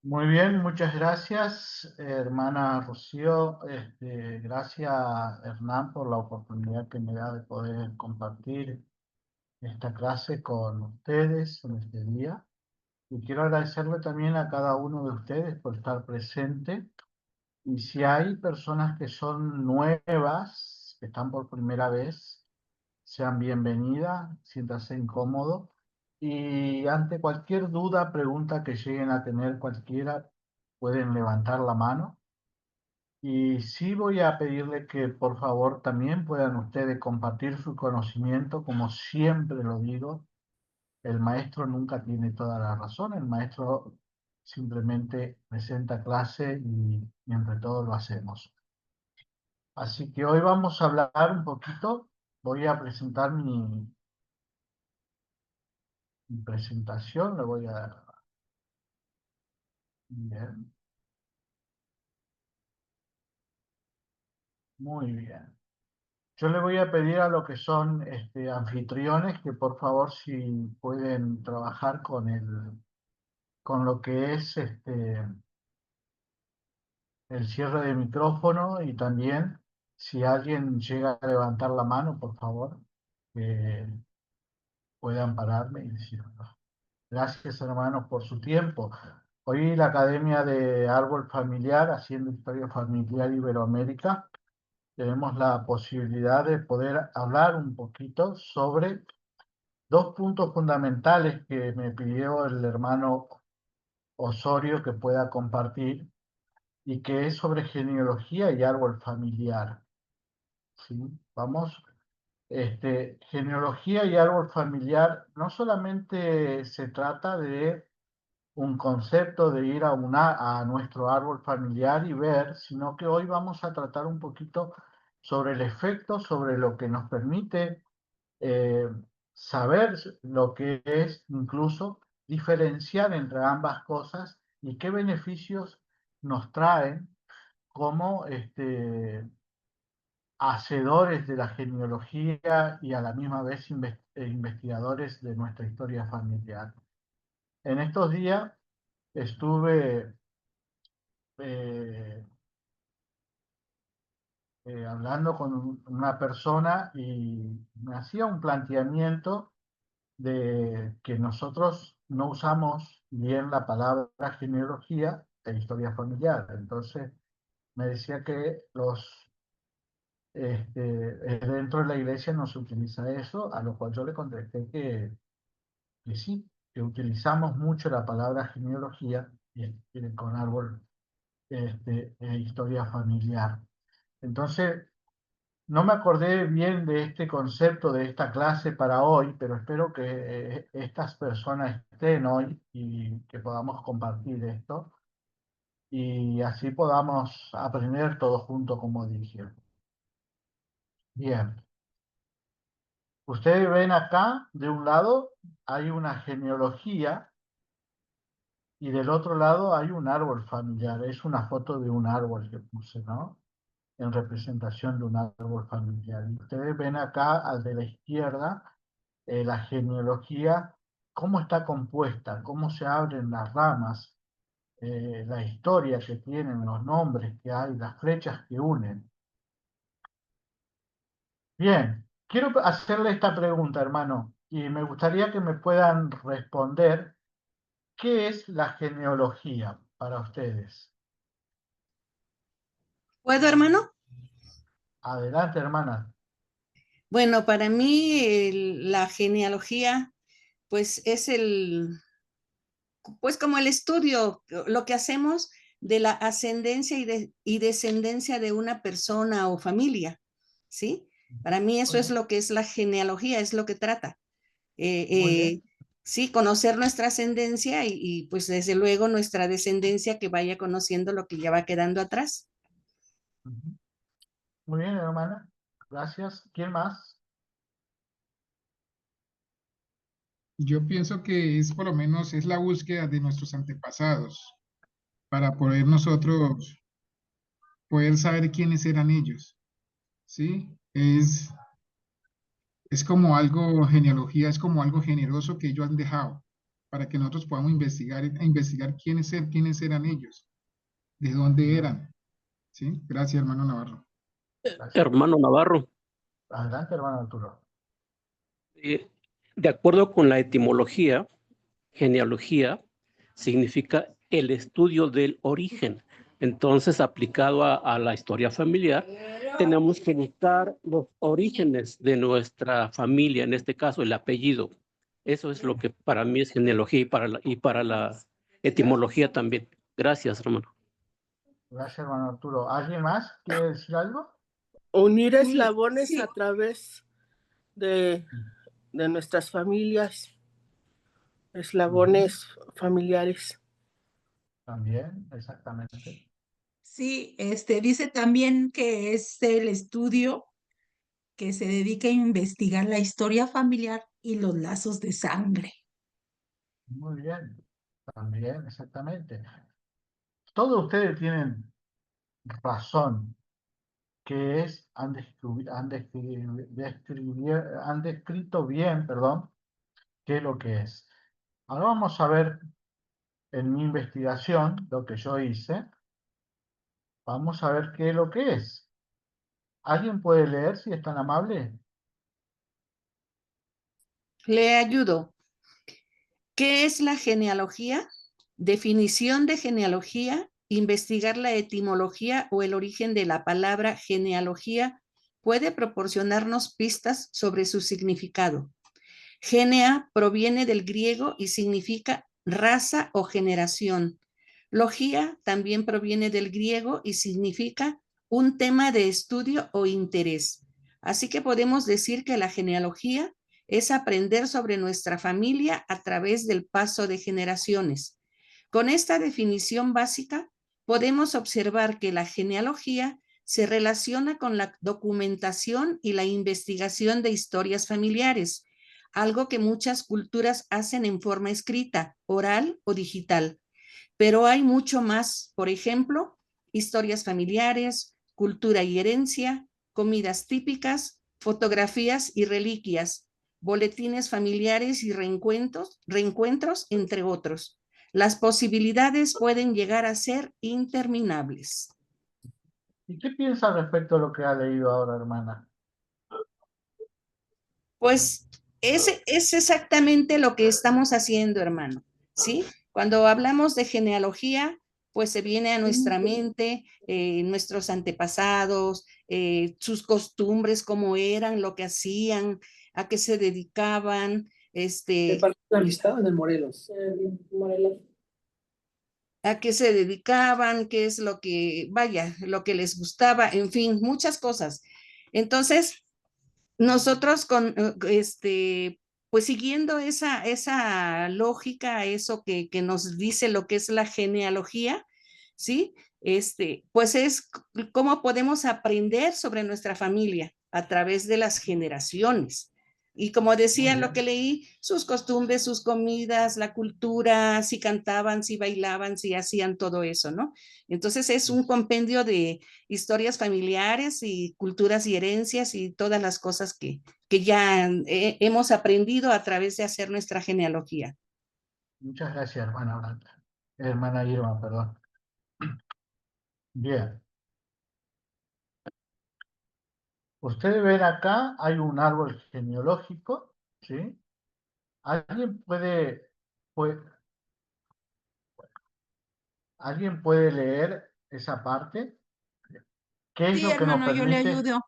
Muy bien, muchas gracias, hermana Rocío. Gracias, Hernán, por la oportunidad que me da de poder compartir esta clase con ustedes en este día. Y quiero agradecerle también a cada uno de ustedes por estar presente. Y si hay personas que son nuevas, que están por primera vez, sean bienvenidas, siéntanse incómodos. Y ante cualquier duda, pregunta que lleguen a tener cualquiera, pueden levantar la mano. Y sí voy a pedirle que por favor también puedan ustedes compartir su conocimiento, como siempre lo digo. El maestro nunca tiene toda la razón, el maestro simplemente presenta clase y entre todos lo hacemos. Así que hoy vamos a hablar un poquito, voy a presentar mi presentación, le voy a dar. Bien, muy bien. Yo le voy a pedir a lo que son anfitriones que por favor si pueden trabajar con lo que es el cierre de micrófono y también si alguien llega a levantar la mano, por favor, que puedan pararme y decirlo. Gracias, hermanos, por su tiempo. Hoy la Academia de Árbol Familiar, haciendo Historia Familiar Iberoamérica, tenemos la posibilidad de poder hablar un poquito sobre dos puntos fundamentales que me pidió el hermano Osorio que pueda compartir y que es sobre genealogía y árbol familiar. ¿Sí? Vamos, genealogía y árbol familiar no solamente se trata de un concepto de ir a nuestro árbol familiar y ver, sino que hoy vamos a tratar un poquito sobre el efecto, sobre lo que nos permite eh, saber lo que es incluso diferenciar entre ambas cosas y qué beneficios nos traen como hacedores de la genealogía y a la misma vez investigadores de nuestra historia familiar. En estos días estuve eh, hablando con una persona y me hacía un planteamiento de que nosotros no usamos bien la palabra genealogía e historia familiar. Entonces me decía que dentro de la iglesia no se utiliza eso, a lo cual yo le contesté que sí, que utilizamos mucho la palabra genealogía con árbol historia familiar. Entonces, no me acordé bien de este concepto de esta clase para hoy, pero espero que estas personas estén hoy y que podamos compartir esto y así podamos aprender todos juntos como dije. Bien, ustedes ven acá, de un lado hay una genealogía y del otro lado hay un árbol familiar. Es una foto de un árbol que puse, ¿no? En representación de un árbol familiar. Y ustedes ven acá al de la izquierda la genealogía, cómo está compuesta, cómo se abren las ramas, la historia que tienen, los nombres que hay, las flechas que unen. Bien, quiero hacerle esta pregunta, hermano, y me gustaría que me puedan responder qué es la genealogía para ustedes. ¿Puedo, hermano? Adelante, hermana. Bueno, para mí la genealogía, pues es pues como el estudio, lo que hacemos de la ascendencia y descendencia de una persona o familia, ¿sí? Para mí eso Muy es bien, lo que es la genealogía, es lo que trata. Eh, muy bien. sí, conocer nuestra ascendencia pues desde luego nuestra descendencia que vaya conociendo lo que ya va quedando atrás. Ujú. Muy bien, hermana. Gracias. ¿Quién más? Yo pienso que es por lo menos es la búsqueda de nuestros antepasados para poder nosotros poder saber quiénes eran ellos, ¿sí? Es como algo, genealogía es como algo generoso que ellos han dejado. para que nosotros podamos investigar quiénes eran ellos, de dónde eran. ¿Sí? Gracias, hermano Navarro. Gracias. Hermano Navarro, Adelante, hermano Arturo. de acuerdo con la etimología, genealogía significa el estudio del origen. Entonces, aplicado a la historia familiar, tenemos que buscar los orígenes de nuestra familia, en este caso el apellido. Eso es lo que para mí es genealogía y para la etimología también. Gracias, hermano. Gracias, hermano Arturo. ¿Alguien más quiere decir algo? Unir eslabones a través de nuestras familias, eslabones familiares. También, exactamente. Sí, dice también que es el estudio que se dedica a investigar la historia familiar y los lazos de sangre. Muy bien. También, exactamente. Todos ustedes tienen razón, que es, han descrito bien, perdón, qué es lo que es. Ahora vamos a ver en mi investigación, lo que yo hice, vamos a ver qué es lo que es. ¿Alguien puede leer si es tan amable? Le ayudo. ¿Qué es la genealogía? Definición de genealogía: investigar la etimología o el origen de la palabra genealogía puede proporcionarnos pistas sobre su significado. Genea proviene del griego y significa raza o generación. Logía también proviene del griego y significa un tema de estudio o interés. Así que podemos decir que la genealogía es aprender sobre nuestra familia a través del paso de generaciones. Con esta definición básica, podemos observar que la genealogía se relaciona con la documentación y la investigación de historias familiares, algo que muchas culturas hacen en forma escrita, oral o digital. Pero hay mucho más, por ejemplo, historias familiares, cultura y herencia, comidas típicas, fotografías y reliquias, boletines familiares y reencuentros, entre otros. Las posibilidades pueden llegar a ser interminables. ¿Y qué piensa respecto a lo que ha leído ahora, hermana? Pues es exactamente lo que estamos haciendo, hermano, ¿sí? Cuando hablamos de genealogía, pues se viene a nuestra mente nuestros antepasados, sus costumbres, cómo eran, lo que hacían, a qué se dedicaban, El partido listado en el Morelos. Morelos. a qué se dedicaban, qué es lo que, vaya, lo que les gustaba, en fin, muchas cosas. Entonces, nosotros pues siguiendo esa lógica, eso que nos dice lo que es la genealogía, ¿sí? Pues es cómo podemos aprender sobre nuestra familia a través de las generaciones. Y como decía lo que leí, sus costumbres, sus comidas, la cultura, si cantaban, si bailaban, si hacían todo eso, ¿no? Entonces es un compendio de historias familiares y culturas y herencias y todas las cosas que ya hemos aprendido a través de hacer nuestra genealogía. Muchas gracias, hermana Blanca. Hermana Irma, perdón. Bien. Ustedes ven acá, hay un árbol genealógico, ¿sí? ¿Alguien puede leer esa parte? ¿Qué es Sí, lo que nos hermano, yo le permite? ayudo.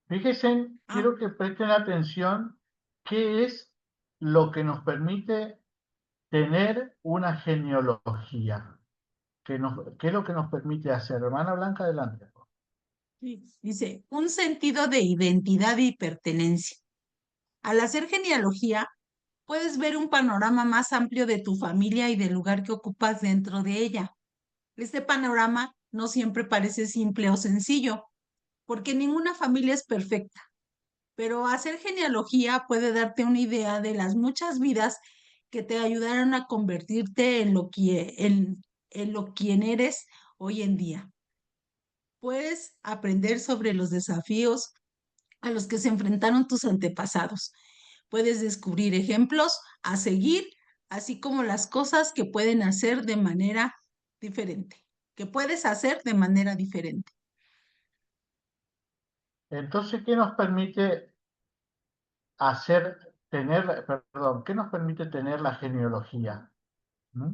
Fíjense, quiero que presten atención, ¿qué es lo que nos permite tener una genealogía? ¿Qué es lo que nos permite hacer? Hermana Blanca, adelante. Sí, dice, un sentido de identidad y pertenencia. Al hacer genealogía, puedes ver un panorama más amplio de tu familia y del lugar que ocupas dentro de ella. Este panorama no siempre parece simple o sencillo, porque ninguna familia es perfecta, pero hacer genealogía puede darte una idea de las muchas vidas que te ayudaron a convertirte en lo quien eres hoy en día. Puedes aprender sobre los desafíos a los que se enfrentaron tus antepasados. Puedes descubrir ejemplos a seguir así como las cosas que pueden hacer de manera diferente, que puedes hacer de manera diferente. Entonces, ¿qué nos permite qué nos permite tener la genealogía? ¿Mm?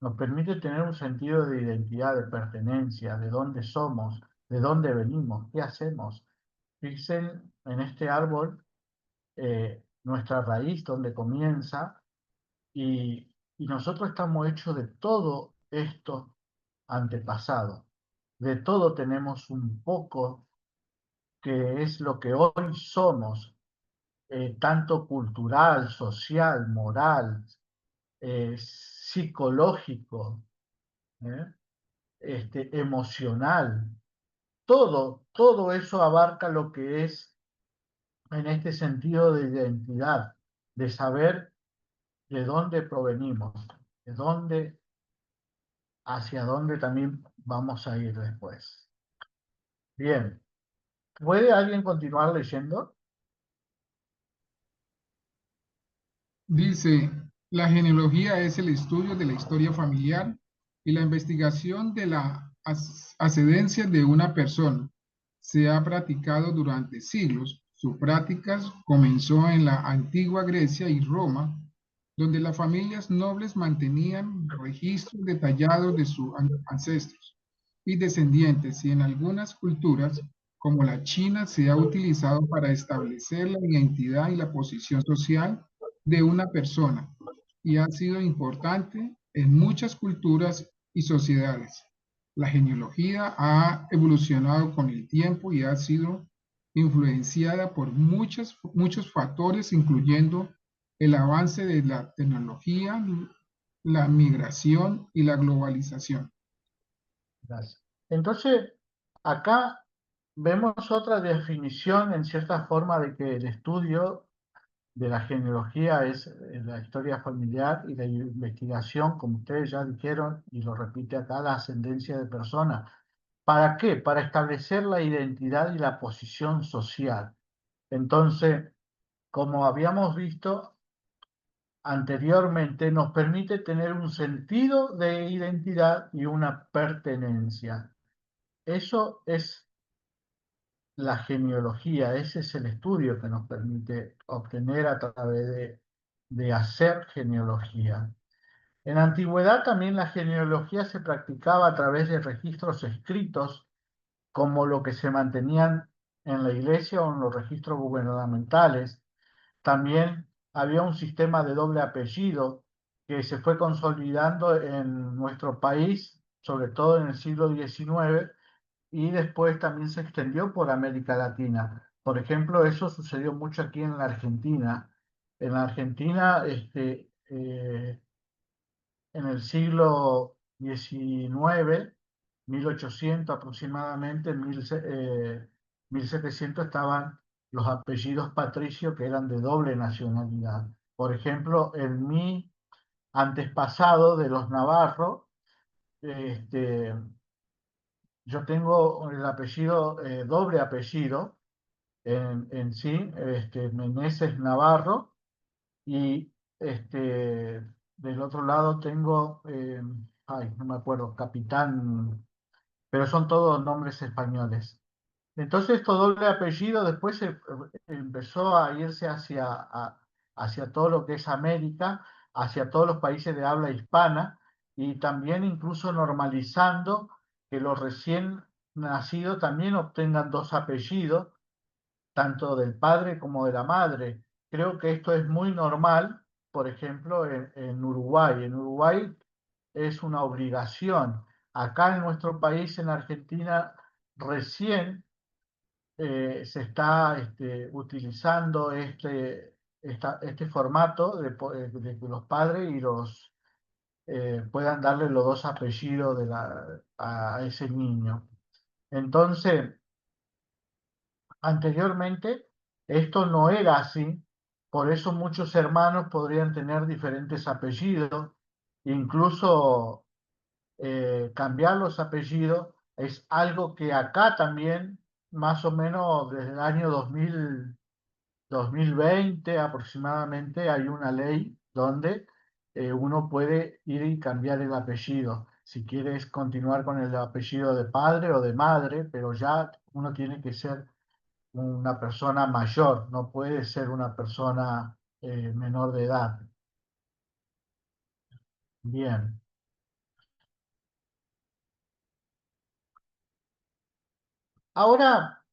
Nos permite tener un sentido de identidad, de pertenencia, de dónde somos, de dónde venimos, qué hacemos. Fíjense en este árbol, nuestra raíz, donde comienza, y nosotros estamos hechos de todo esto antepasado. De todo tenemos un poco que es lo que hoy somos, tanto cultural, social, moral, psicológico, ¿eh? Emocional. Todo eso abarca lo que es en este sentido de identidad, de saber de dónde provenimos, de dónde, hacia dónde también vamos a ir después. Bien, ¿puede alguien continuar leyendo? Dice, la genealogía es el estudio de la historia familiar y la investigación de la ascendencia de una persona. Se ha practicado durante siglos. Su práctica comenzó en la antigua Grecia y Roma, donde las familias nobles mantenían registros detallados de sus ancestros y descendientes, y en algunas culturas, como la China, se ha utilizado para establecer la identidad y la posición social de una persona, y ha sido importante en muchas culturas y sociedades. La genealogía ha evolucionado con el tiempo y ha sido influenciada por muchos factores, incluyendo el avance de la tecnología, la migración y la globalización. Gracias. Entonces, acá vemos otra definición en cierta forma de que el estudio de la genealogía es la historia familiar y la investigación, como ustedes ya dijeron, y lo repite acá, la ascendencia de personas. ¿Para qué? Para establecer la identidad y la posición social. Entonces, como habíamos visto anteriormente, nos permite tener un sentido de identidad y una pertenencia. Eso es la genealogía, ese es el estudio que nos permite obtener a través de hacer genealogía. En la antigüedad también la genealogía se practicaba a través de registros escritos, como lo que se mantenían en la iglesia o en los registros gubernamentales. También había un sistema de doble apellido que se fue consolidando en nuestro país, sobre todo en el siglo XIX, y después también se extendió por América Latina. Por ejemplo, eso sucedió mucho aquí en la Argentina. En la Argentina, en el siglo XIX, 1800 aproximadamente, 1700 estaban los apellidos patricios que eran de doble nacionalidad. Por ejemplo, en mi antepasado de los Navarro, este, yo tengo el apellido, doble apellido en sí, Meneses Navarro, y del otro lado tengo, ay, no me acuerdo, Capitán, pero son todos nombres españoles. Entonces, esto doble apellido después empezó a irse hacia todo lo que es América, hacia todos los países de habla hispana, y también incluso normalizando que los recién nacidos también obtengan dos apellidos, tanto del padre como de la madre. Creo que esto es muy normal, por ejemplo, en Uruguay. En Uruguay es una obligación. Acá en nuestro país, en Argentina, recién se está utilizando este formato de que los padres y los puedan darle los dos apellidos a ese niño. Entonces, anteriormente esto no era así, por eso muchos hermanos podrían tener diferentes apellidos, incluso cambiar los apellidos es algo que acá también, más o menos desde el año 2000, 2020 aproximadamente hay una ley donde uno puede ir y cambiar el apellido. Si quieres continuar con el apellido de padre o de madre, pero ya uno tiene que ser una persona mayor, no puede ser una persona menor de edad. Bien. Ahora,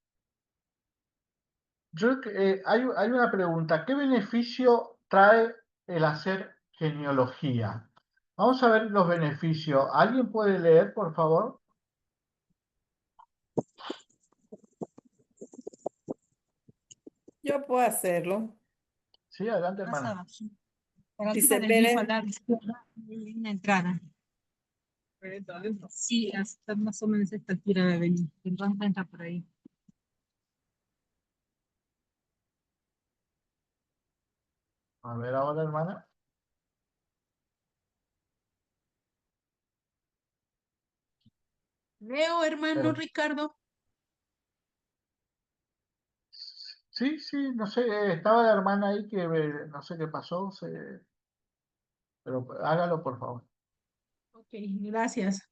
hay una pregunta. ¿Qué beneficio trae el hacer genealogía? Vamos a ver los beneficios. ¿Alguien puede leer, por favor? Yo puedo hacerlo. Sí, adelante, Más hermana. abajo. Para Dice, del grifo a la izquierda hay una entrada. Sí, hasta más o menos esta altura de venir. Entonces entra por ahí. A ver ahora, hermana. Leo, hermano Pero, Ricardo. sí, sí, no sé, estaba la hermana ahí que no sé qué pasó, pero hágalo, por favor. Ok, gracias.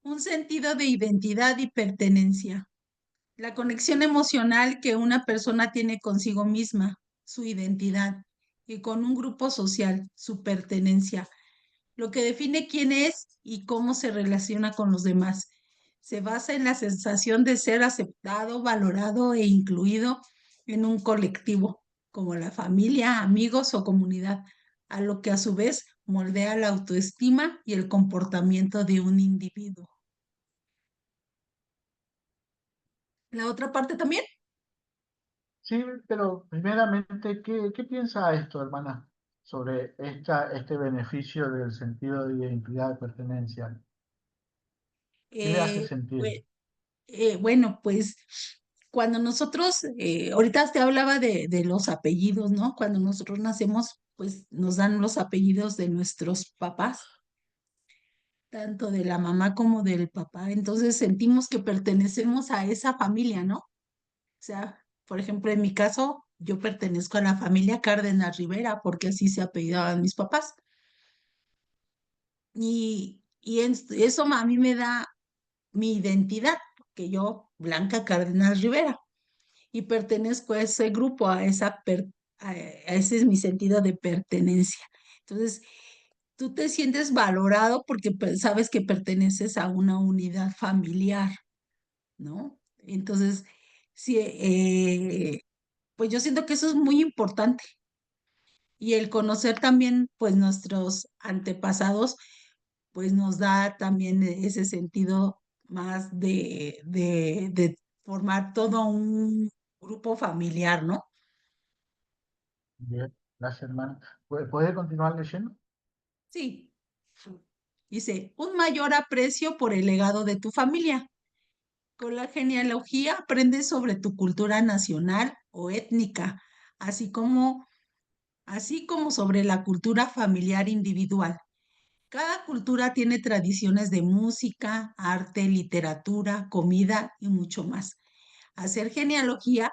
Un sentido de identidad y pertenencia. La conexión emocional que una persona tiene consigo misma, su identidad, y con un grupo social, su pertenencia, lo que define quién es y cómo se relaciona con los demás. Se basa en la sensación de ser aceptado, valorado e incluido en un colectivo, como la familia, amigos o comunidad, a lo que a su vez moldea la autoestima y el comportamiento de un individuo. La otra parte también. Sí, pero primeramente, ¿qué piensa esto, hermana, sobre este beneficio del sentido de identidad y pertenencia? ¿Qué le hace sentir? Pues, bueno, pues cuando nosotros, ahorita te hablaba de los apellidos, ¿no? Cuando nosotros nacemos, pues nos dan los apellidos de nuestros papás, tanto de la mamá como del papá. Entonces sentimos que pertenecemos a esa familia, ¿no? O sea, por ejemplo, en mi caso, yo pertenezco a la familia Cárdenas Rivera, porque así se apellidaban mis papás. Eso a mí me da mi identidad, que yo, Blanca Cárdenas Rivera, y pertenezco a ese grupo, a ese es mi sentido de pertenencia. Entonces, tú te sientes valorado porque sabes que perteneces a una unidad familiar, ¿no? Entonces, sí, pues yo siento que eso es muy importante. Y el conocer también, pues, nuestros antepasados, pues nos da también ese sentido más de formar todo un grupo familiar, ¿no? Bien, gracias, hermana. ¿Puede continuar leyendo? Sí. Dice, un mayor aprecio por el legado de tu familia. Con la genealogía aprendes sobre tu cultura nacional o étnica, así como, así como sobre la cultura familiar individual. Cada cultura tiene tradiciones de música, arte, literatura, comida y mucho más. Hacer genealogía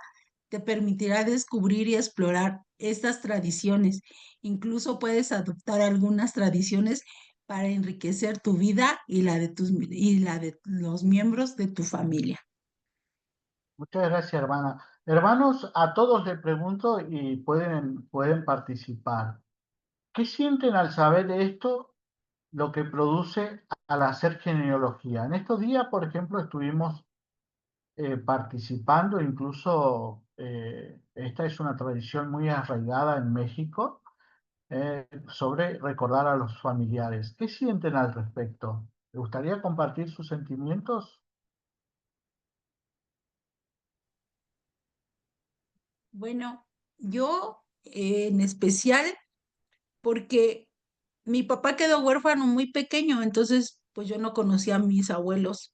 te permitirá descubrir y explorar estas tradiciones. Incluso puedes adoptar algunas tradiciones para enriquecer tu vida y la de los miembros de tu familia. Muchas gracias, hermana. Hermanos, a todos les pregunto y pueden participar. ¿Qué sienten al saber esto, lo que produce al hacer genealogía? En estos días, por ejemplo, estuvimos participando, incluso esta es una tradición muy arraigada en México, sobre recordar a los familiares. ¿Qué sienten al respecto? ¿Les gustaría compartir sus sentimientos? Bueno, yo en especial porque mi papá quedó huérfano muy pequeño, entonces pues yo no conocía a mis abuelos,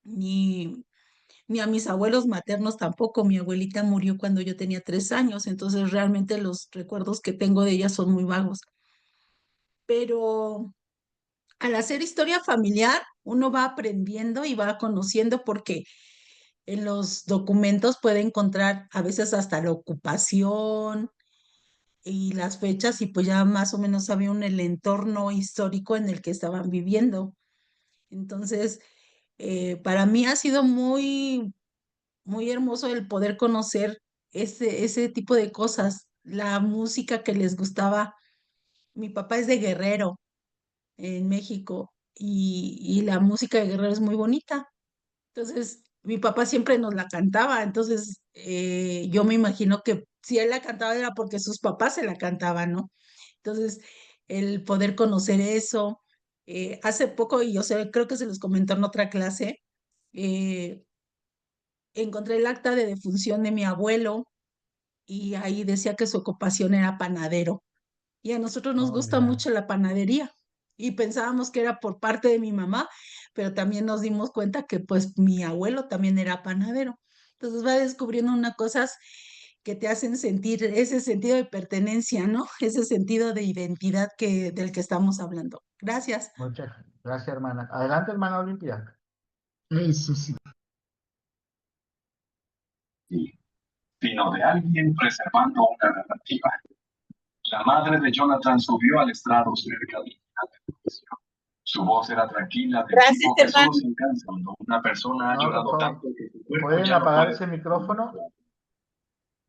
ni, ni a mis abuelos maternos tampoco. Mi abuelita murió cuando yo tenía 3 años, entonces realmente los recuerdos que tengo de ella son muy vagos. Pero al hacer historia familiar, uno va aprendiendo y va conociendo porque en los documentos puede encontrar a veces hasta la ocupación y las fechas y pues ya más o menos sabe el entorno histórico en el que estaban viviendo. Entonces, para mí ha sido muy hermoso el poder conocer ese tipo de cosas, la música que les gustaba. Mi papá es de Guerrero, en México, y la música de Guerrero es muy bonita. Entonces, mi papá siempre nos la cantaba, entonces yo me imagino que si él la cantaba era porque sus papás se la cantaban, ¿no? Entonces, el poder conocer eso. Hace poco, y yo sé, creo que se los comentó en otra clase, eh, encontré el acta de defunción de mi abuelo y ahí decía que su ocupación era panadero. Y a nosotros nos Oh, gusta ya. mucho la panadería y pensábamos que era por parte de mi mamá, pero también nos dimos cuenta que pues mi abuelo también era panadero. Entonces va descubriendo unas cosas que te hacen sentir ese sentido de pertenencia, ¿no? Ese sentido de identidad del que estamos hablando. Gracias. Muchas gracias, hermana. Adelante, hermana Olimpia. Eso sí. Sí, sino de alguien preservando una narrativa. La madre de Jonathan subió al estrado cerca del final del juicio. Su voz era tranquila, del Gracias, tipo que solo hermano. se cansa cuando una persona ha No, por llorado favor. tanto que su cuerpo ¿Pueden ya no apagar puede ese micrófono?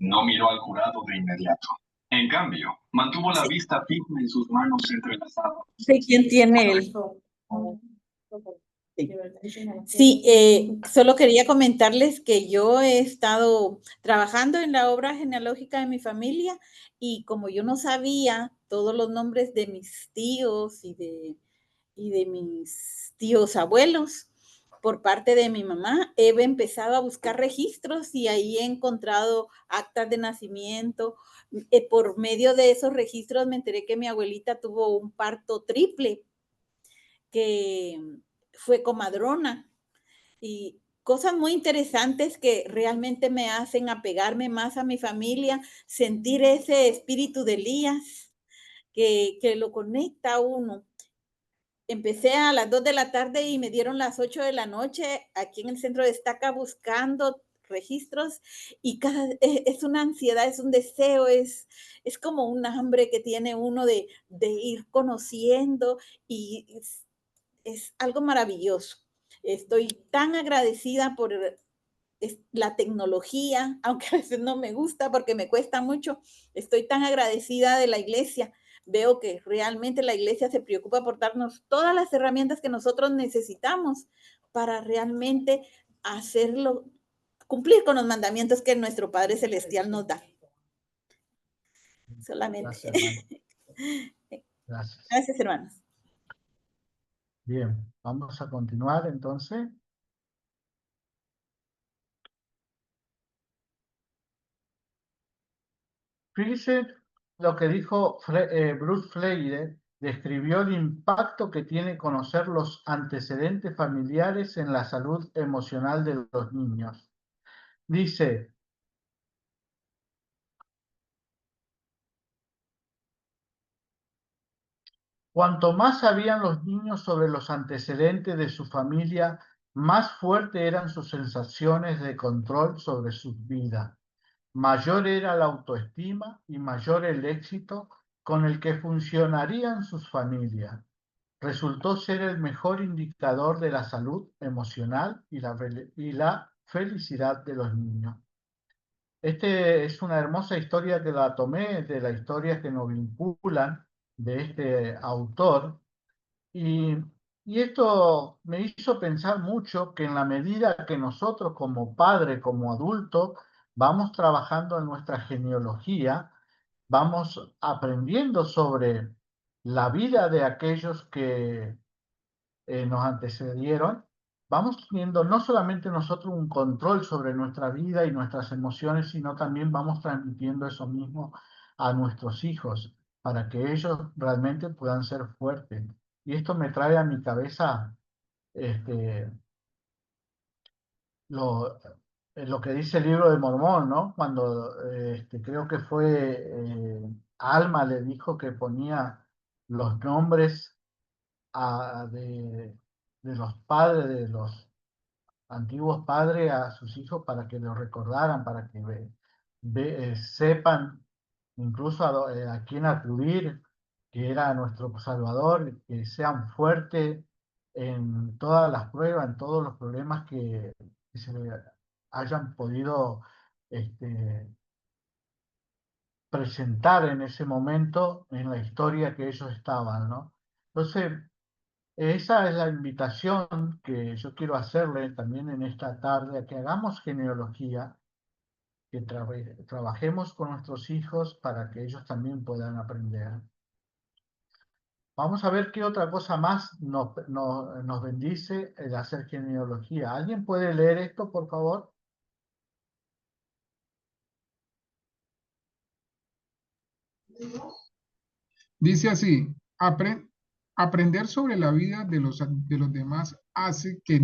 No miró al jurado de inmediato. En cambio, mantuvo la vista firme en sus manos entrelazadas. Sé quién tiene el... Sí, solo quería comentarles que yo he estado trabajando en la obra genealógica de mi familia y como yo no sabía todos los nombres de mis tíos y de mis tíos abuelos por parte de mi mamá, he empezado a buscar registros y ahí he encontrado actas de nacimiento. Por medio de esos registros me enteré que mi abuelita tuvo un parto triple, que fue comadrona y cosas muy interesantes que realmente me hacen apegarme más a mi familia, sentir ese espíritu de Elías que lo conecta a uno. Empecé a las 2 de la tarde y me dieron las 8 de la noche aquí en el centro de Estaca buscando registros y es una ansiedad, es un deseo, es como un hambre que tiene uno de ir conociendo y es algo maravilloso. Estoy tan agradecida por la tecnología, aunque a veces no me gusta porque me cuesta mucho. Estoy tan agradecida de la iglesia. Veo que realmente la iglesia se preocupa por darnos todas las herramientas que nosotros necesitamos para realmente hacerlo, cumplir con los mandamientos que nuestro Padre Celestial nos da. Solamente. Gracias, hermano. Gracias. Gracias, hermanos. Bien, vamos a continuar entonces. Fíjense lo que dijo Bruce Freire, describió el impacto que tiene conocer los antecedentes familiares en la salud emocional de los niños. Dice, cuanto más sabían los niños sobre los antecedentes de su familia, más fuertes eran sus sensaciones de control sobre sus vidas. Mayor era la autoestima y mayor el éxito con el que funcionarían sus familias. Resultó ser el mejor indicador de la salud emocional y la felicidad de los niños. Este es una hermosa historia que la tomé de las historias que nos vinculan de este autor y, y esto me hizo pensar mucho que en la medida que nosotros como padres, como adultos, vamos trabajando en nuestra genealogía, vamos aprendiendo sobre la vida de aquellos que nos antecedieron, vamos teniendo no solamente nosotros un control sobre nuestra vida y nuestras emociones, sino también vamos transmitiendo eso mismo a nuestros hijos para que ellos realmente puedan ser fuertes. Y esto me trae a mi cabeza este, lo, lo que dice el libro de Mormón, ¿no? Cuando creo que fue Alma le dijo que ponía los nombres de los padres antiguos padres a sus hijos para que lo recordaran, para que sepan incluso a quién acudir, que era nuestro Salvador, que sean fuertes en todas las pruebas, en todos los problemas que se hayan podido presentar en ese momento en la historia que ellos estaban, ¿no? Entonces, esa es la invitación que yo quiero hacerle también en esta tarde, a que hagamos genealogía, que trabajemos con nuestros hijos para que ellos también puedan aprender. Vamos a ver qué otra cosa más nos bendice el hacer genealogía. ¿Alguien puede leer esto, por favor? Dice así, aprender sobre la vida de los demás hace que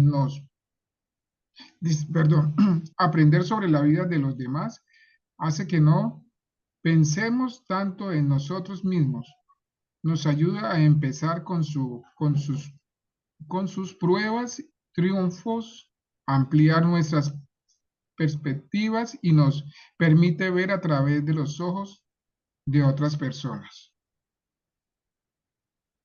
perdón, aprender sobre la vida de los demás hace que no pensemos tanto en nosotros mismos. Nos ayuda a empezar con sus pruebas, triunfos, ampliar nuestras perspectivas y nos permite ver a través de los ojos de otras personas.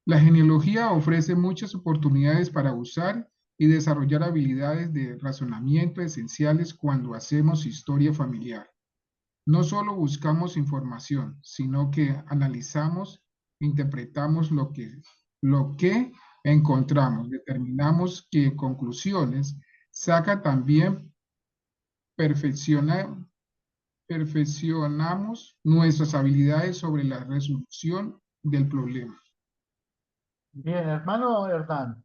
La genealogía ofrece muchas oportunidades para usar y desarrollar habilidades de razonamiento esenciales cuando hacemos historia familiar. No solo buscamos información, sino que analizamos, interpretamos lo que encontramos, determinamos qué conclusiones, saca también, perfeccionamos nuestras habilidades sobre la resolución del problema. Bien, hermano Hernán,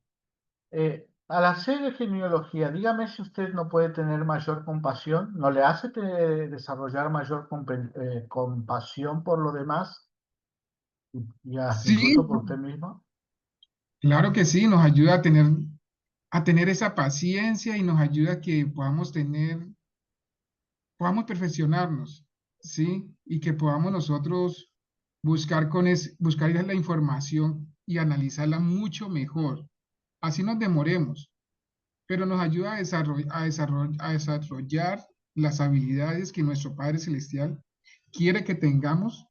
al hacer genealogía, dígame si usted no puede tener mayor compasión, ¿no le hace desarrollar mayor compasión por lo demás y hasta Sí, incluso por usted mismo? claro que sí, nos ayuda a tener esa paciencia y nos ayuda a que podamos perfeccionarnos, ¿sí? Y que podamos nosotros buscar la información y analizarla mucho mejor. Así nos demoremos, pero nos ayuda a desarrollar las habilidades que nuestro Padre Celestial quiere que tengamos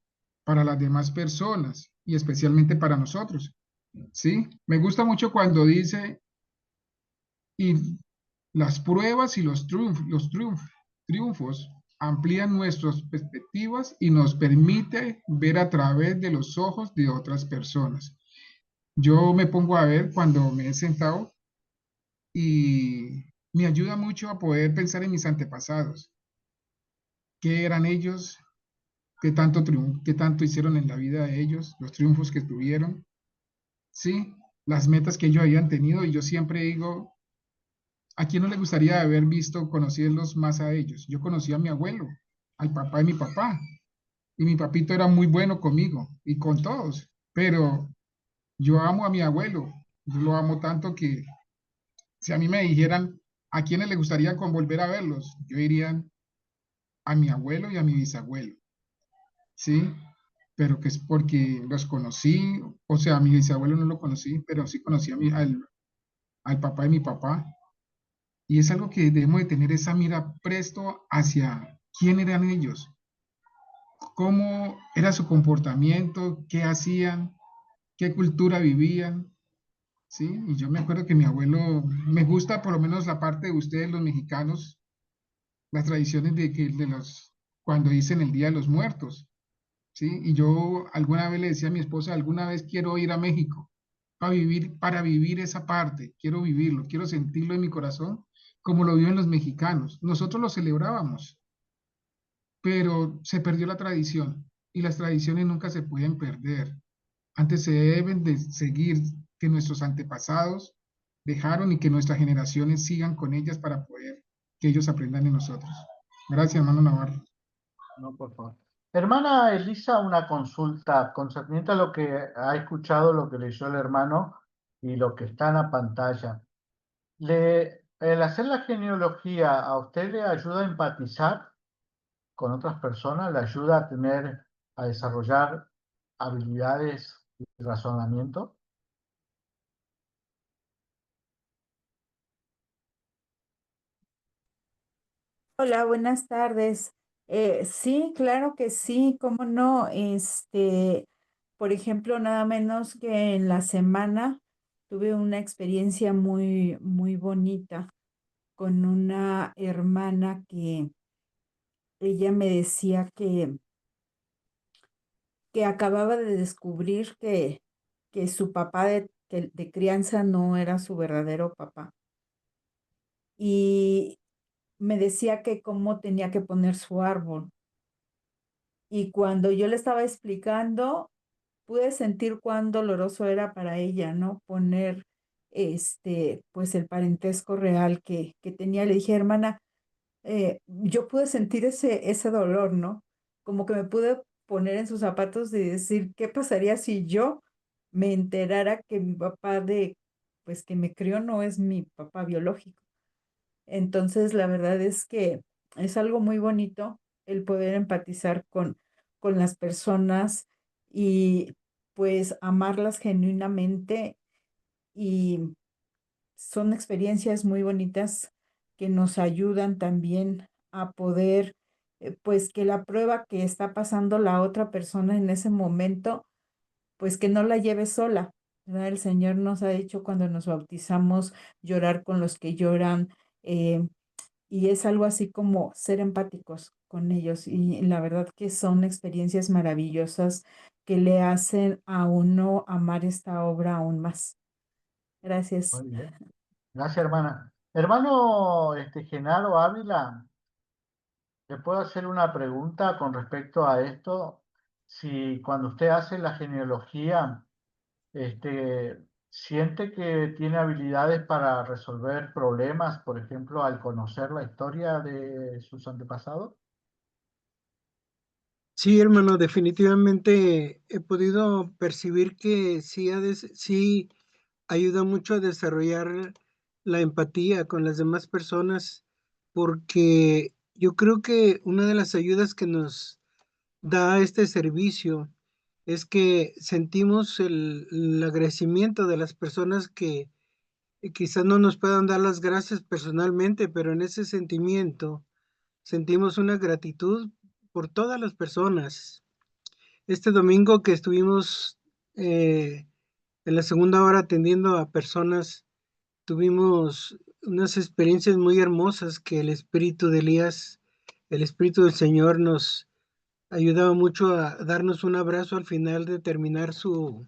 para las demás personas y especialmente para nosotros, ¿sí? Me gusta mucho cuando dice, y las pruebas y triunfos amplían nuestras perspectivas y nos permite ver a través de los ojos de otras personas. Yo me pongo a ver cuando me he sentado y me ayuda mucho a poder pensar en mis antepasados. ¿Qué eran ellos? ¿Qué tanto hicieron en la vida de ellos? Los triunfos que tuvieron, ¿sí? Las metas que ellos habían tenido. Y yo siempre digo, ¿a quién no le gustaría haber visto, conocerlos más a ellos? Yo conocí a mi abuelo, al papá de mi papá, y mi papito era muy bueno conmigo y con todos, pero yo amo a mi abuelo, yo lo amo tanto que si a mí me dijeran a quiénes le gustaría volver a verlos, yo diría a mi abuelo y a mi bisabuelo, ¿sí? Pero que es porque los conocí, o sea, a mi bisabuelo no lo conocí, pero sí conocí al papá de mi papá. Y es algo que debemos de tener esa mira presto hacia quién eran ellos, cómo era su comportamiento, qué hacían, qué cultura vivían, ¿sí? Y yo me acuerdo que mi abuelo, me gusta por lo menos la parte de ustedes, los mexicanos, las tradiciones cuando dicen el Día de los Muertos, ¿sí? Y yo alguna vez le decía a mi esposa, alguna vez quiero ir a México para vivir esa parte, quiero vivirlo, quiero sentirlo en mi corazón como lo viven los mexicanos. Nosotros lo celebrábamos, pero se perdió la tradición y las tradiciones nunca se pueden perder. Antes se deben de seguir que nuestros antepasados dejaron y que nuestras generaciones sigan con ellas para poder que ellos aprendan de nosotros. Gracias, hermano Navarro. No, por favor. Hermana Elisa, una consulta concerniente a lo que ha escuchado, lo que leyó el hermano y lo que está en la pantalla. El hacer la genealogía a usted le ayuda a empatizar con otras personas, le ayuda a desarrollar habilidades de razonamiento. Hola, buenas tardes. Sí, claro que sí, cómo no. Por ejemplo, nada menos que en la semana tuve una experiencia muy, muy bonita con una hermana que ella me decía que acababa de descubrir que su papá de crianza no era su verdadero papá. Y me decía que cómo tenía que poner su árbol. Y cuando yo le estaba explicando, pude sentir cuán doloroso era para ella, ¿no? Poner, pues el parentesco real que tenía. Le dije, hermana, yo pude sentir ese dolor, ¿no? Como que me pude poner en sus zapatos y decir, ¿qué pasaría si yo me enterara que mi papá pues que me crió no es mi papá biológico? Entonces, la verdad es que es algo muy bonito el poder empatizar con las personas y pues amarlas genuinamente, y son experiencias muy bonitas que nos ayudan también a poder, pues que la prueba que está pasando la otra persona en ese momento, pues que no la lleve sola, ¿verdad? El Señor nos ha dicho cuando nos bautizamos llorar con los que lloran, eh, y es algo así como ser empáticos con ellos. Y la verdad que son experiencias maravillosas que le hacen a uno amar esta obra aún más. Gracias. Muy bien. Gracias, hermana. Hermano, Genaro Ávila, ¿le puedo hacer una pregunta con respecto a esto? Si cuando usted hace la genealogía, siente que tiene habilidades para resolver problemas, por ejemplo, al conocer la historia de sus antepasados. Sí, hermano, definitivamente he podido percibir que sí ayuda mucho a desarrollar la empatía con las demás personas, porque yo creo que una de las ayudas que nos da este servicio es que sentimos el agradecimiento de las personas que quizás no nos puedan dar las gracias personalmente, pero en ese sentimiento sentimos una gratitud por todas las personas. Este domingo que estuvimos en la segunda hora atendiendo a personas, tuvimos unas experiencias muy hermosas que el espíritu de Elías, el espíritu del Señor nos ayudaba mucho a darnos un abrazo al final de terminar sus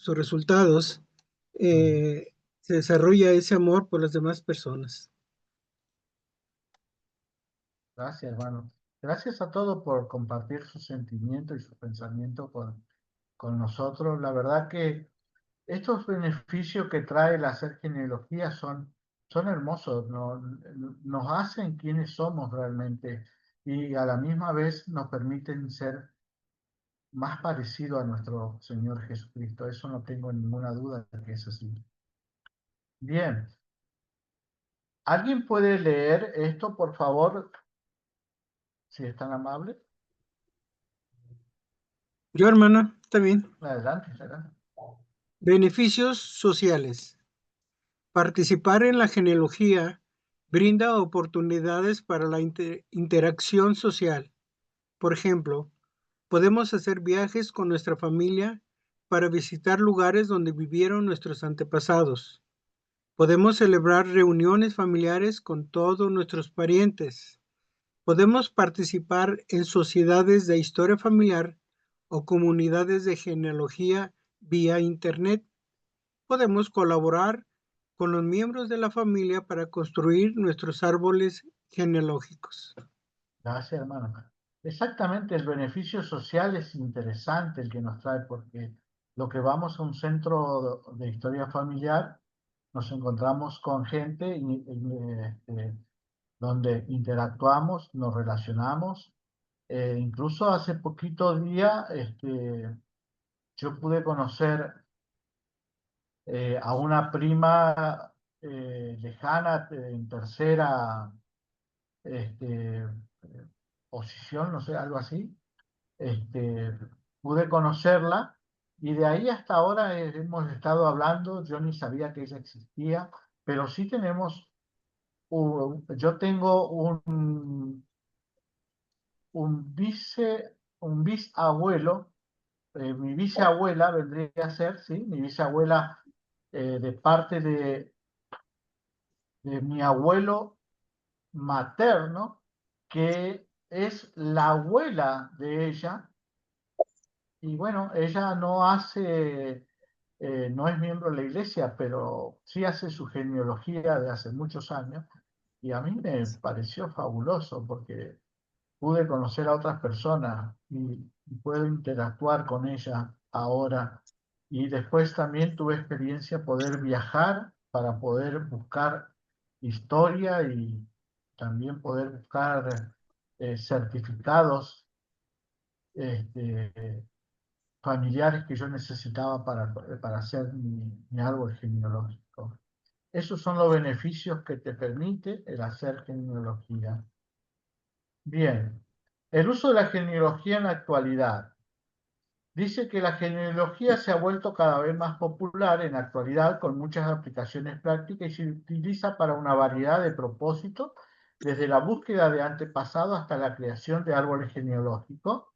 resultados. Se desarrolla ese amor por las demás personas. Gracias, hermano. Gracias a todos por compartir sus sentimientos y sus pensamientos con nosotros. La verdad que estos beneficios que trae el hacer genealogía son hermosos, nos hacen quienes somos realmente y a la misma vez nos permiten ser más parecidos a nuestro Señor Jesucristo. Eso no tengo ninguna duda de que es así. Bien, ¿alguien puede leer esto, por favor, si es tan amable? Yo, hermana, también. Adelante, adelante. Beneficios sociales. Participar en la genealogía brinda oportunidades para la interacción social. Por ejemplo, podemos hacer viajes con nuestra familia para visitar lugares donde vivieron nuestros antepasados. Podemos celebrar reuniones familiares con todos nuestros parientes. Podemos participar en sociedades de historia familiar o comunidades de genealogía vía Internet. Podemos colaborar con los miembros de la familia para construir nuestros árboles genealógicos. Gracias, hermano. Exactamente, el beneficio social es interesante el que nos trae, porque lo que vamos a un centro de historia familiar, nos encontramos con gente donde interactuamos, nos relacionamos. Incluso hace poquitos días yo pude conocer a una prima lejana en tercera este, posición, no sé, algo así. este, Pude conocerla y de ahí hasta ahora hemos estado hablando. Yo ni sabía que ella existía, pero sí tenemos yo tengo un bisabuelo, mi bisabuela vendría a ser, ¿sí? Mi bisabuela de parte de mi abuelo materno, que es la abuela de ella, y bueno, ella no hace, no es miembro de la iglesia, pero sí hace su genealogía de hace muchos años, y a mí me pareció fabuloso porque pude conocer a otras personas y puedo interactuar con ellas ahora. Y después también tuve experiencia poder viajar para poder buscar historia y también poder buscar certificados este, familiares que yo necesitaba para hacer mi árbol genealógico. Esos son los beneficios que te permite el hacer genealogía. Bien, el uso de la genealogía en la actualidad. Dice que la genealogía se ha vuelto cada vez más popular en la actualidad con muchas aplicaciones prácticas y se utiliza para una variedad de propósitos, desde la búsqueda de antepasados hasta la creación de árboles genealógicos.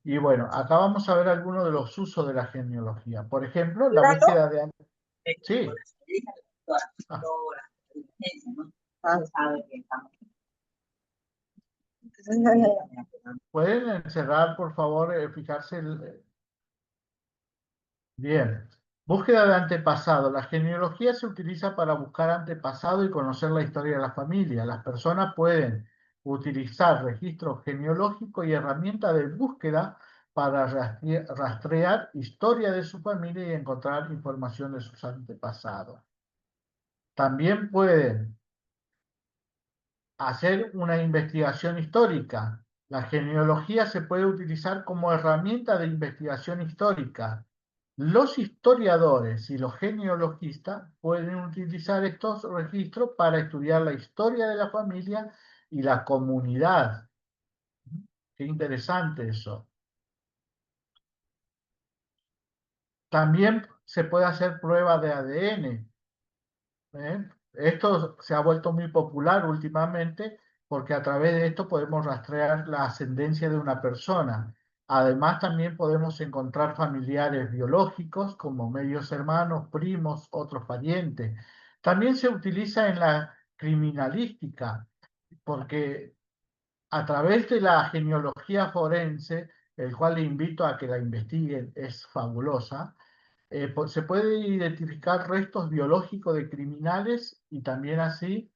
Y bueno, acá vamos a ver algunos de los usos de la genealogía. Por ejemplo, la búsqueda de Sí. ¿Pueden encerrar, por favor, fijarse Bien. Búsqueda de antepasado. La genealogía se utiliza para buscar antepasado y conocer la historia de la familia. Las personas pueden utilizar registros genealógicos y herramientas de búsqueda para rastrear historia de su familia y encontrar información de sus antepasados. También pueden hacer una investigación histórica. La genealogía se puede utilizar como herramienta de investigación histórica. Los historiadores y los genealogistas pueden utilizar estos registros para estudiar la historia de la familia y la comunidad. Qué interesante eso. También se puede hacer prueba de ADN. Esto se ha vuelto muy popular últimamente porque a través de esto podemos rastrear la ascendencia de una persona. Además, también podemos encontrar familiares biológicos como medios hermanos, primos, otros parientes. También se utiliza en la criminalística porque a través de la genealogía forense, el cual le invito a que la investiguen, es fabulosa, se puede identificar restos biológicos de criminales y también así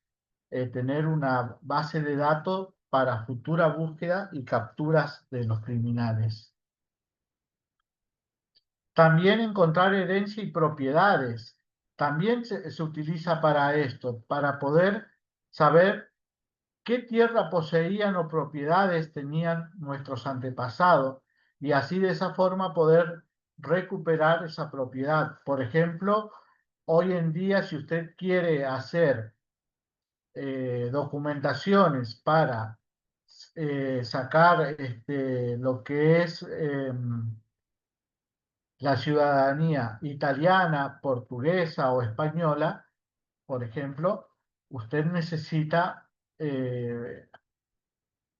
tener una base de datos para futura búsqueda y capturas de los criminales. También encontrar herencia y propiedades. También se utiliza para esto, para poder saber qué tierra poseían o propiedades tenían nuestros antepasados y así de esa forma poder recuperar esa propiedad. Por ejemplo, hoy en día si usted quiere hacer documentaciones para sacar lo que es la ciudadanía italiana, portuguesa o española, por ejemplo, usted necesita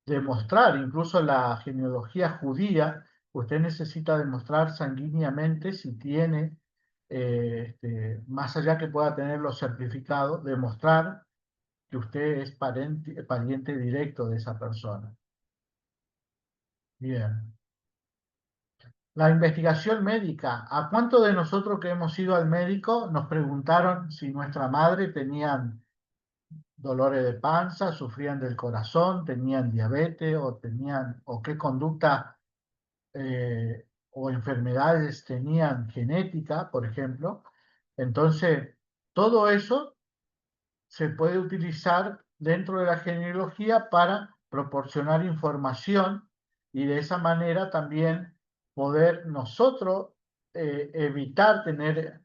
demostrar, incluso la genealogía judía, usted necesita demostrar sanguíneamente si tiene, más allá que pueda tener los certificados, demostrar que usted es pariente directo de esa persona. Bien. La investigación médica. ¿A cuántos de nosotros que hemos ido al médico nos preguntaron si nuestra madre tenían dolores de panza, sufrían del corazón, tenían diabetes o qué conducta o enfermedades tenían genética, por ejemplo? Entonces, todo eso se puede utilizar dentro de la genealogía para proporcionar información y de esa manera también poder nosotros evitar tener,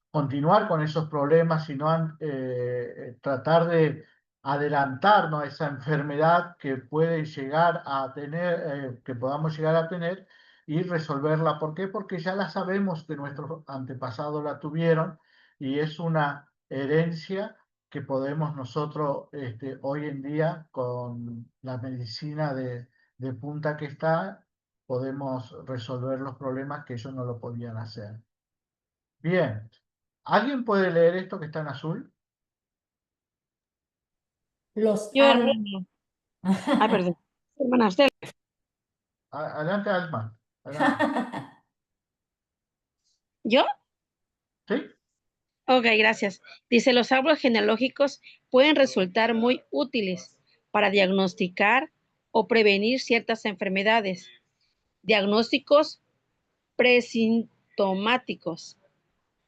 continuar con esos problemas, sino tratar de adelantarnos a esa enfermedad que puede llegar a tener, que podamos llegar a tener y resolverla. ¿Por qué? Porque ya la sabemos que nuestros antepasados la tuvieron y es una herencia que podemos nosotros hoy en día con la medicina de punta que está, podemos resolver los problemas que ellos no lo podían hacer. Bien, ¿alguien puede leer esto que está en azul? Los Yo, árboles. hermano. Ay, perdón. Hermana, usted. Adelante, Alma. Adelante. ¿Yo? ¿Sí? Ok, gracias. Dice, los árboles genealógicos pueden resultar muy útiles para diagnosticar o prevenir ciertas enfermedades. Diagnósticos presintomáticos.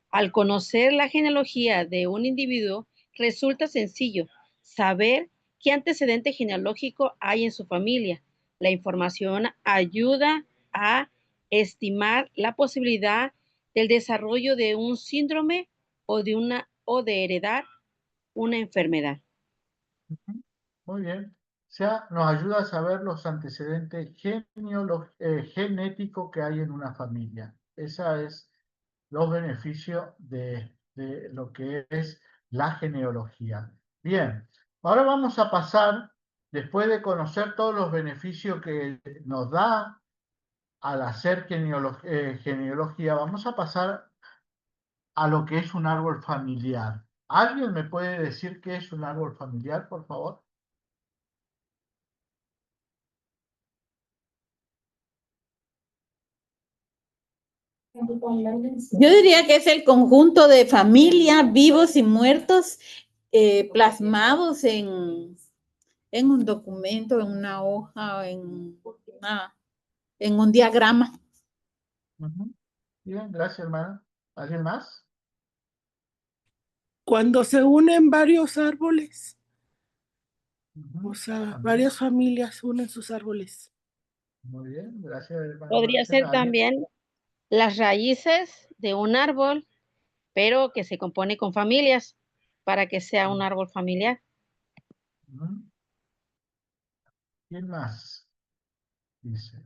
Al conocer la genealogía de un individuo, resulta sencillo saber qué antecedente genealógico hay en su familia. La información ayuda a estimar la posibilidad del desarrollo de un síndrome o de heredar una enfermedad. Muy bien. O sea, nos ayuda a saber los antecedentes genéticos que hay en una familia. Esa es los beneficios de lo que es la genealogía. Bien, ahora vamos a pasar, después de conocer todos los beneficios que nos da al hacer genealogía, vamos a pasar a lo que es un árbol familiar. ¿Alguien me puede decir qué es un árbol familiar, por favor? Yo diría que es el conjunto de familia, vivos y muertos, plasmados en un documento, en una hoja, en un diagrama. Bien, gracias, hermana. ¿Alguien más? Cuando se unen varios árboles, o sea, También. varias familias unen sus árboles. Muy bien, gracias, hermana. Podría ser también las raíces de un árbol, pero que se compone con familias para que sea un árbol familiar. ¿Quién más? Dice.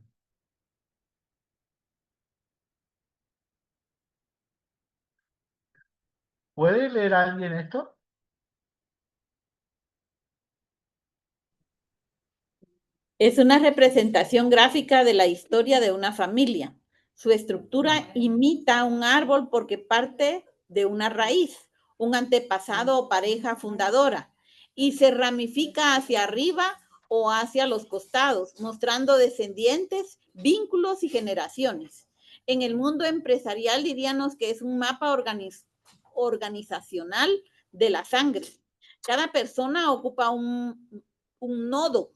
¿Puede leer alguien esto? Es una representación gráfica de la historia de una familia. Su estructura imita un árbol porque parte de una raíz, un antepasado o pareja fundadora, y se ramifica hacia arriba o hacia los costados, mostrando descendientes, vínculos y generaciones. En el mundo empresarial diríamos que es un mapa organizacional de la sangre. Cada persona ocupa un nodo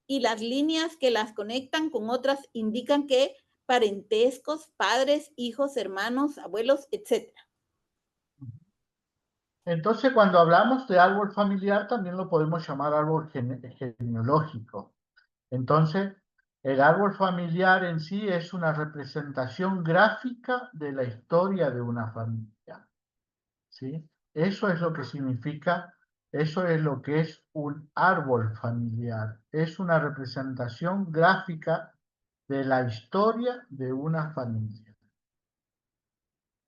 y las líneas que las conectan con otras indican que parentescos, padres, hijos, hermanos, abuelos, etc. Entonces, cuando hablamos de árbol familiar, también lo podemos llamar árbol genealógico. Entonces, el árbol familiar en sí es una representación gráfica de la historia de una familia. ¿Sí? Eso es lo que significa, eso es lo que es un árbol familiar. Es una representación gráfica de la historia de una familia.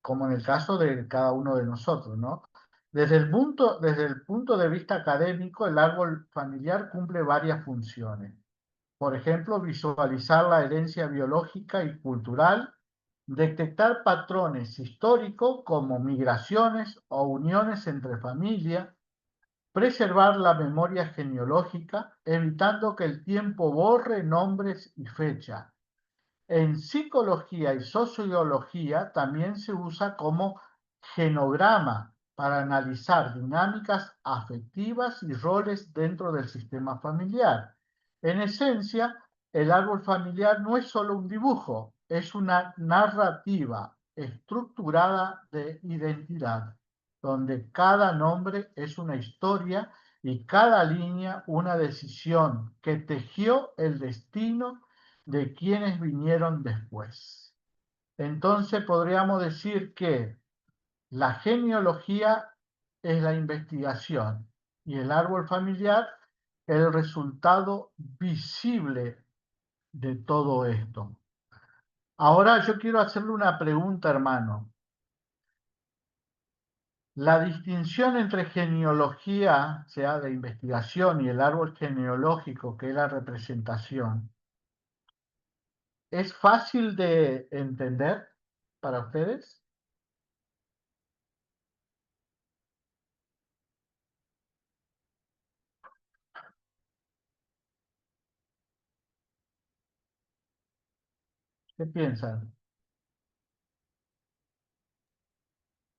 Como en el caso de cada uno de nosotros, ¿no? Desde el punto de vista académico, el árbol familiar cumple varias funciones. Por ejemplo, visualizar la herencia biológica y cultural, detectar patrones históricos como migraciones o uniones entre familias, preservar la memoria genealógica, evitando que el tiempo borre nombres y fechas. En psicología y sociología también se usa como genograma para analizar dinámicas afectivas y roles dentro del sistema familiar. En esencia, el árbol familiar no es solo un dibujo, es una narrativa estructurada de identidad, donde cada nombre es una historia y cada línea una decisión que tejió el destino de quienes vinieron después. Entonces podríamos decir que la genealogía es la investigación y el árbol familiar el resultado visible de todo esto. Ahora yo quiero hacerle una pregunta, hermano. La distinción entre genealogía, sea de investigación, y el árbol genealógico, que es la representación, ¿es fácil de entender para ustedes? ¿Qué piensan?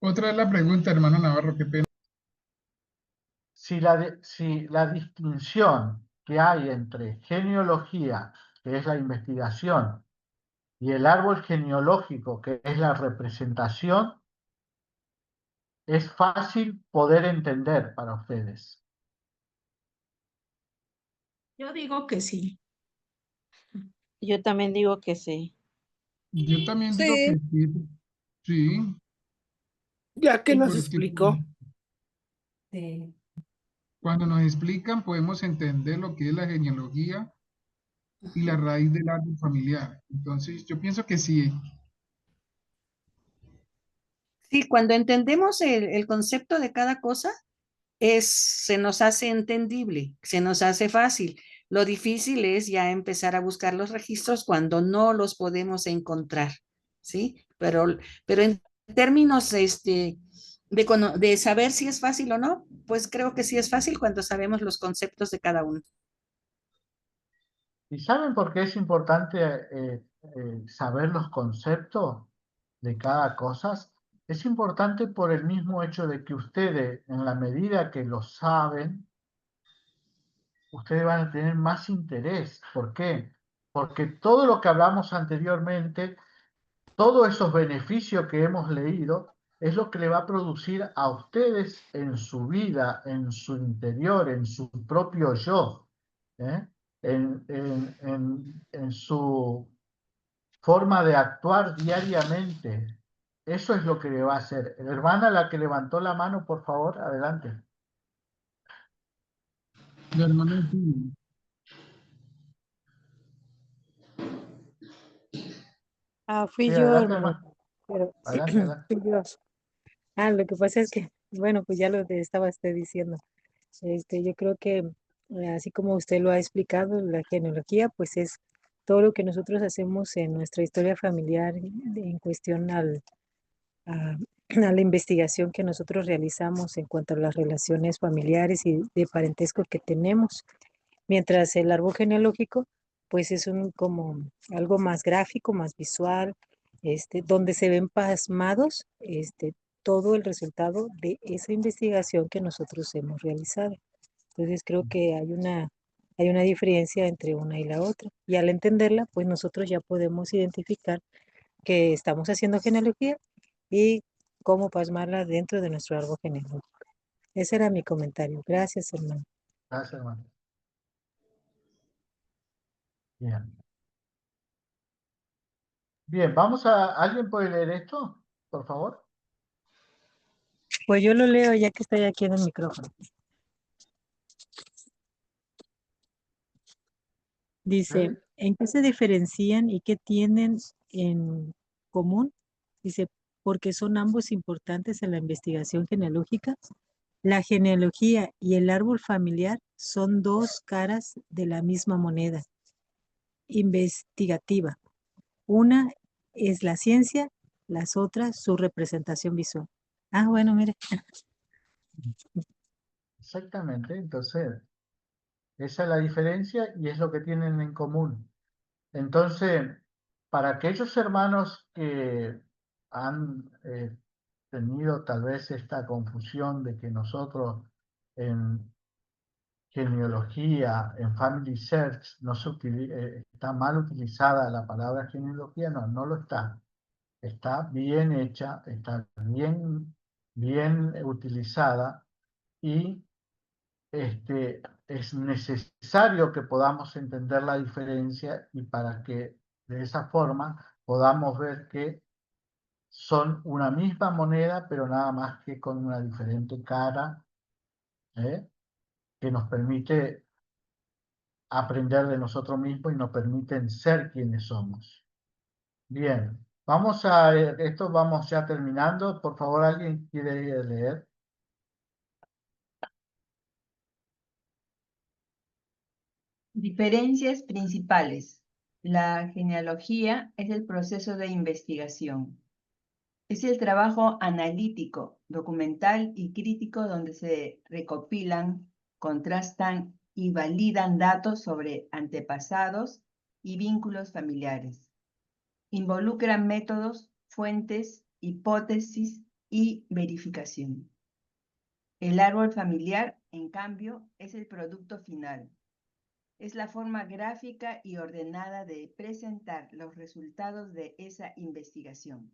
Otra vez la pregunta, hermano Navarro, qué pena. Si la distinción que hay entre genealogía, que es la investigación, y el árbol genealógico, que es la representación, es fácil poder entender para ustedes. Yo digo que sí. Yo también digo que sí. Yo también digo Sí, que sí. Sí, ya que sí, nos porque explicó. Sí. cuando nos explican podemos entender lo que es la genealogía y la raíz del árbol familiar. Entonces, yo pienso que sí. Sí, cuando entendemos el concepto de cada cosa, se nos hace entendible, se nos hace fácil. Lo difícil es ya empezar a buscar los registros cuando no los podemos encontrar, ¿sí? Pero en términos de saber si es fácil o no, pues creo que sí es fácil cuando sabemos los conceptos de cada uno. ¿Y saben por qué es importante saber los conceptos de cada cosa? Es importante por el mismo hecho de que ustedes, en la medida que lo saben, ustedes van a tener más interés. ¿Por qué? Porque todo lo que hablamos anteriormente, todos esos beneficios que hemos leído, es lo que le va a producir a ustedes en su vida, en su interior, en su propio yo, ¿eh? En su forma de actuar diariamente. Eso es lo que le va a hacer. Hermana, la que levantó la mano, por favor, adelante. La hermana sí. Fui Sí, yo, adelante, hermano, hermano. pero sí, Adelante, adelante. fui yo. Lo que pasa es que, bueno, pues ya lo estaba usted diciendo. Yo creo que, así como usted lo ha explicado, la genealogía, pues es todo lo que nosotros hacemos en nuestra historia familiar en cuestión a, a la investigación que nosotros realizamos en cuanto a las relaciones familiares y de parentesco que tenemos. Mientras el árbol genealógico, pues es como algo más gráfico, más visual, donde se ven pasmados, todo el resultado de esa investigación que nosotros hemos realizado. Entonces creo que hay una diferencia entre una y la otra. Y al entenderla, pues nosotros ya podemos identificar que estamos haciendo genealogía y cómo plasmarla dentro de nuestro árbol genealógico. Ese era mi comentario. Gracias, hermano. Gracias, hermano. Bien. Bien, ¿alguien puede leer esto, por favor? Pues yo lo leo ya que estoy aquí en el micrófono. Dice, ¿Sí? ¿en qué se diferencian y qué tienen en común? Dice, porque son ambos importantes en la investigación genealógica. La genealogía y el árbol familiar son dos caras de la misma moneda investigativa. Una es la ciencia, las otras su representación visual. Bueno, mire. Exactamente, entonces, esa es la diferencia y es lo que tienen en común. Entonces, para aquellos hermanos que han tenido tal vez esta confusión de que nosotros en genealogía, en Family Search, no se está mal utilizada la palabra genealogía, no, no lo está. Está bien hecha, está bien utilizada y es necesario que podamos entender la diferencia y para que de esa forma podamos ver que son una misma moneda, pero nada más que con una diferente cara, ¿eh? Que nos permite aprender de nosotros mismos y nos permiten ser quienes somos. Bien, esto vamos ya terminando. Por favor, ¿alguien quiere leer? Diferencias principales. La genealogía es el proceso de investigación. Es el trabajo analítico, documental y crítico donde se recopilan, contrastan y validan datos sobre antepasados y vínculos familiares. Involucra métodos, fuentes, hipótesis y verificación. El árbol familiar, en cambio, es el producto final. Es la forma gráfica y ordenada de presentar los resultados de esa investigación.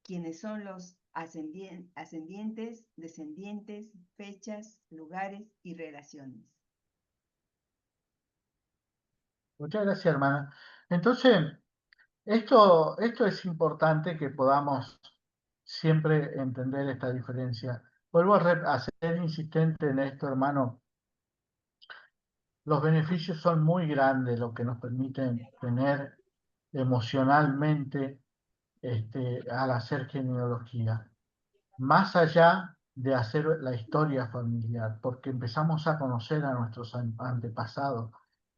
Quienes son los ascendientes, descendientes, fechas, lugares y relaciones. Muchas gracias, hermana. Entonces, esto es importante que podamos siempre entender esta diferencia. Vuelvo a ser insistente en esto, hermano. Los beneficios son muy grandes, lo que nos permiten tener emocionalmente al hacer genealogía. Más allá de hacer la historia familiar, porque empezamos a conocer a nuestros antepasados,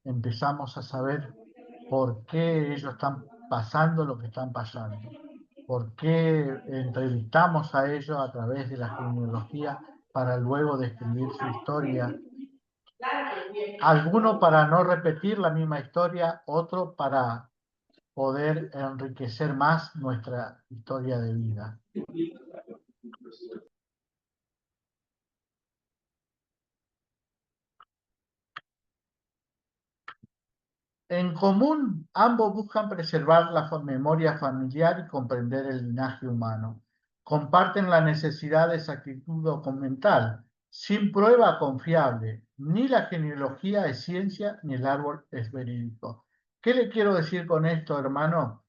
empezamos a saber por qué ellos están pasando lo que están pasando, por qué entrevistamos a ellos a través de la genealogía para luego describir su historia. Alguno para no repetir la misma historia, otro para poder enriquecer más nuestra historia de vida. En común, ambos buscan preservar la memoria familiar y comprender el linaje humano. Comparten la necesidad de exactitud documental, sin prueba confiable. Ni la genealogía es ciencia, ni el árbol es verídico. ¿Qué le quiero decir con esto, hermano?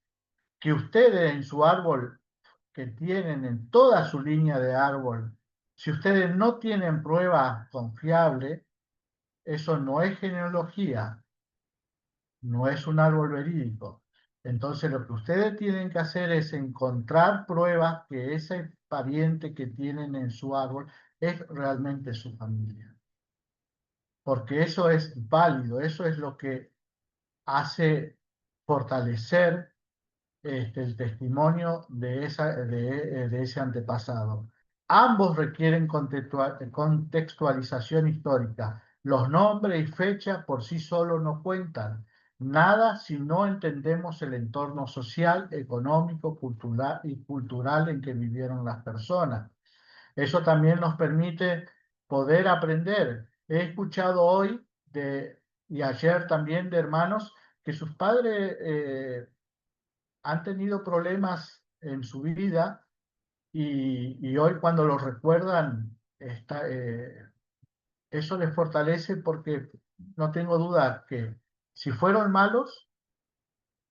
Que ustedes en su árbol, que tienen en toda su línea de árbol, si ustedes no tienen prueba confiable, eso no es genealogía. No es un árbol verídico. Entonces lo que ustedes tienen que hacer es encontrar pruebas que ese pariente que tienen en su árbol es realmente su familia. Porque eso es válido, eso es lo que hace fortalecer el testimonio de ese antepasado. Ambos requieren contextualización histórica. Los nombres y fechas por sí solos no cuentan nada si no entendemos el entorno social, económico, cultural en que vivieron las personas. Eso también nos permite poder aprender. He escuchado hoy y ayer también de hermanos que sus padres han tenido problemas en su vida y hoy cuando los recuerdan, eso les fortalece porque no tengo duda que si fueron malos,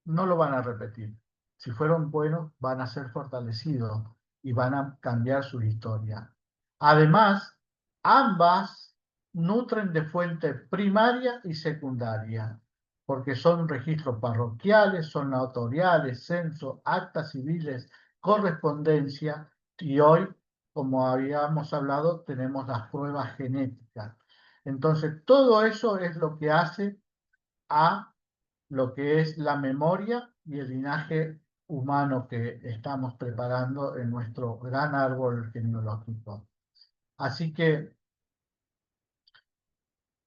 no lo van a repetir. Si fueron buenos, van a ser fortalecidos y van a cambiar su historia. Además, ambas nutren de fuente primaria y secundaria, porque son registros parroquiales, son notariales, censo, actas civiles, correspondencia, y hoy, como habíamos hablado, tenemos las pruebas genéticas. Entonces, todo eso es lo que hace a lo que es la memoria y el linaje humano que estamos preparando en nuestro gran árbol genealógico. Así que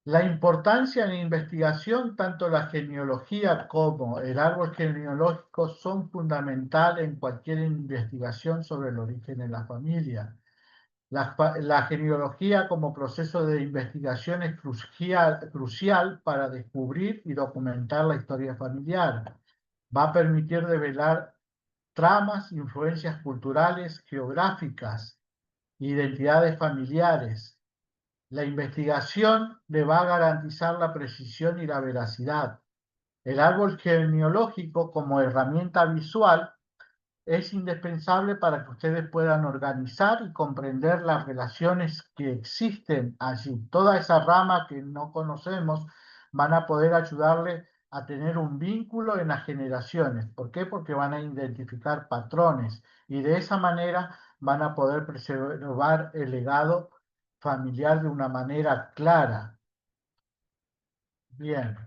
la importancia en la investigación, tanto la genealogía como el árbol genealógico, son fundamentales en cualquier investigación sobre el origen de la familia. La genealogía como proceso de investigación es crucial para descubrir y documentar la historia familiar. Va a permitir develar tramas, influencias culturales, geográficas, identidades familiares. La investigación le va a garantizar la precisión y la veracidad. El árbol genealógico como herramienta visual es indispensable para que ustedes puedan organizar y comprender las relaciones que existen allí. Toda esa rama que no conocemos van a poder ayudarle a tener un vínculo en las generaciones. ¿Por qué? Porque van a identificar patrones y de esa manera van a poder preservar el legado familiar de una manera clara. Bien.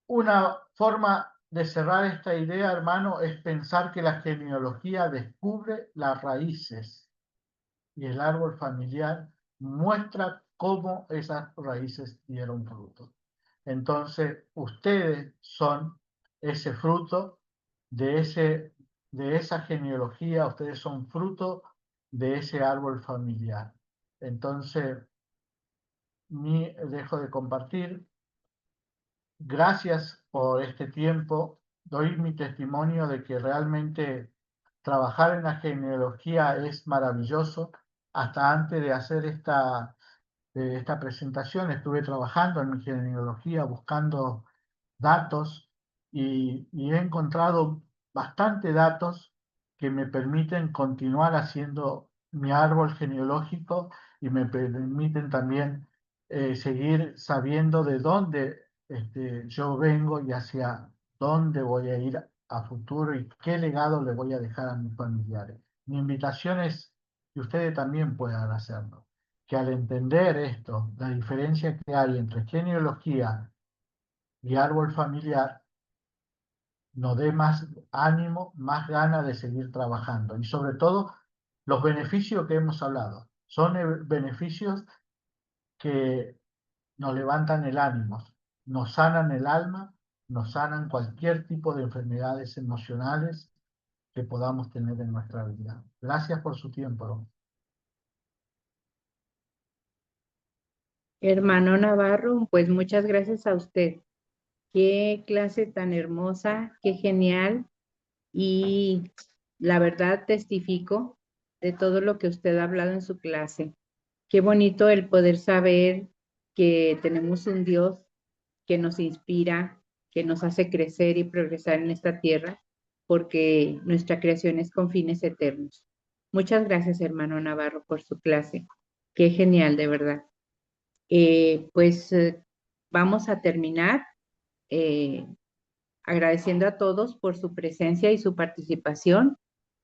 Una forma de cerrar esta idea, hermano, es pensar que la genealogía descubre las raíces y el árbol familiar muestra cómo esas raíces dieron fruto. Entonces, ustedes son ese fruto de esa genealogía, ustedes son fruto de ese árbol familiar. Entonces, dejo de compartir. Gracias por este tiempo. Doy mi testimonio de que realmente trabajar en la genealogía es maravilloso. Hasta antes de hacer esta presentación estuve trabajando en mi genealogía, buscando datos y he encontrado bastante datos que me permiten continuar haciendo mi árbol genealógico y me permiten también seguir sabiendo de dónde yo vengo y hacia dónde voy a ir a futuro y qué legado le voy a dejar a mis familiares. Mi invitación es que ustedes también puedan hacerlo, que al entender esto, la diferencia que hay entre genealogía y árbol familiar, nos dé más ánimo, más ganas de seguir trabajando. Y sobre todo, los beneficios que hemos hablado. Son beneficios que nos levantan el ánimo, nos sanan el alma, nos sanan cualquier tipo de enfermedades emocionales que podamos tener en nuestra vida. Gracias por su tiempo. Hermano Navarro, pues muchas gracias a usted. Qué clase tan hermosa, qué genial. Y la verdad testifico de todo lo que usted ha hablado en su clase. Qué bonito el poder saber que tenemos un Dios que nos inspira, que nos hace crecer y progresar en esta tierra, porque nuestra creación es con fines eternos. Muchas gracias, hermano Navarro, por su clase. Qué genial, de verdad. Vamos a terminar agradeciendo a todos por su presencia y su participación.